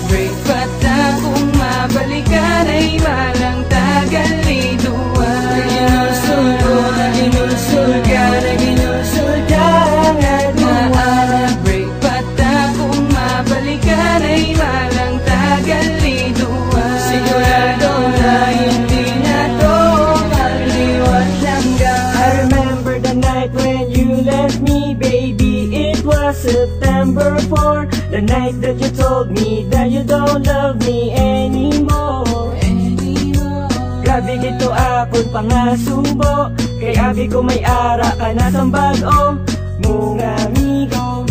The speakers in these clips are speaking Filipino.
break bata kung mabalikan ay walang tagal-liduan. Ginusul ko na ginusul ka na ginusul ka at break bata kung mabalikan ay walang tagal-liduan. Sigurado na hindi na to magliwat langga. I remember the night when you left me, baby. It was September 4, the night that you told me that you don't love me anymore. Grabe gito akong pangasubo, kay abi ko may ara ka na sang bago mong amigo.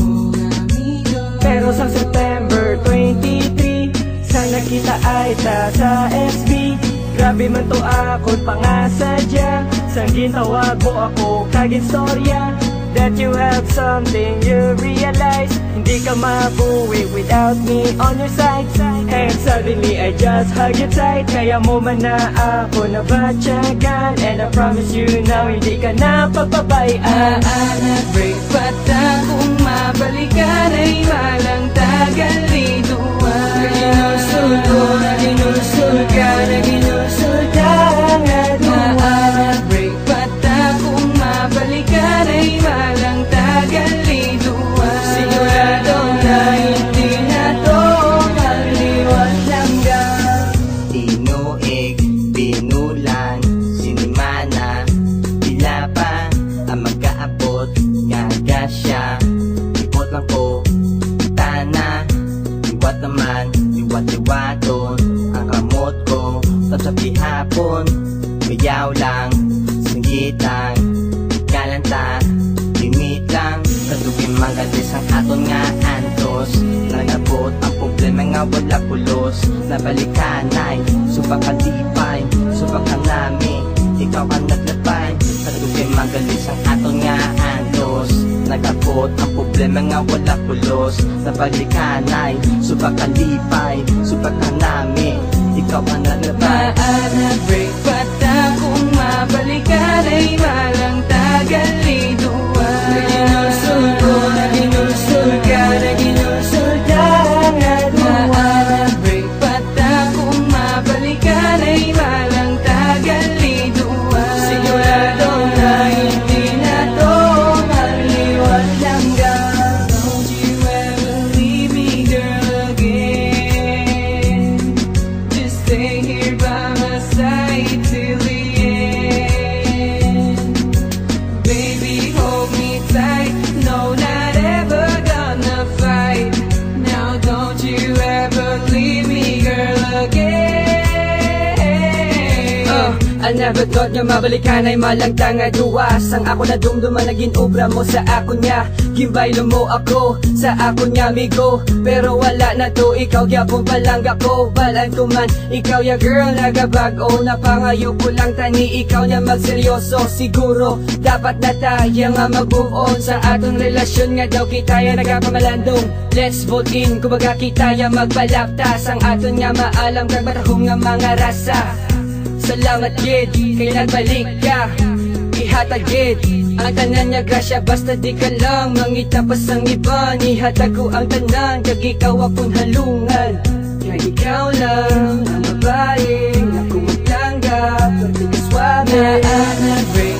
Pero sa September 23, sana kita ay ta sa SB. Grabe man to akong pangasadya, sang gintawag mo ako kaginstorya. That you have something you realize, hindi ka mabuwi without me on your side. And suddenly I just hug you tight, kaya mo man na ako nabatyagan. And I promise you now, hindi ka na papabayaan. Break bata kung mabalikan ay walang tagal-liduan. Ginusul ko na ginusul ka na ginusul ka at break bata kung mabalikan ay walang tagal-liduan. Sigurado na hindi na to magliwat langga. Tinuig, pinulan, sinimana, pila pa ang magkaabot, nga siya. Ipot lang ko, tana, liwat naman, liwat-liwaton ang kamot ko. Tapos hapon, mayaw lang, singgitang, kalanta, limit lang. Katugin magalis ang aton nga antos. Nagabot ang problema nga wala pulos. Nabalikan ay subakalipay, subakan nami, ikaw ang naglapay. Katugin magalis ang aton nga antos. Nagabot ang problema nga wala pulos. Nabalikan ay subakalipay, subakan nami, ikaw ang naglapay. Break bata kung mabalikan ay walang tagal-liduan. Ginusul ko na ginusul ka na ginusul ka at break bata kung mabalikan ay walang tagal-liduan. Sigurado na hindi na to magliwat langga. Don't you ever leave me, girl, again. Just stay here by my side till the end. Baby, hold me tight. No, not ever gonna fight. Now don't you ever leave me, girl, again. I never thought nga mabalikan ay malangtang nga duwas. Ang ako na dumduman naging obra mo sa ako niya. Gimbaylo mo ako sa ako niya, amigo. Pero wala na to, ikaw gyapon palangga ko. Balaan ko man, ikaw ya girl nagabago. Napangayo ko lang tani, ikaw niya magseryoso. Siguro, dapat na tayo nga mag-move on sa atong relasyon nga daw kita ya nagapamalandong. Let's vote in, kumbaga kita ya magbalaptas. Ang aton nga maalam kag batahong nga mga rasa. Salamat gid, kay nagbalik ka. Ihatag gid ang tanan niya grasya, basta di ka lang mangitapas ang iba. Ihatag ko ang tanan, kag ikaw akong halungan. Kay ikaw lang ang babae na kumagtanggap, pati ka swabe. Break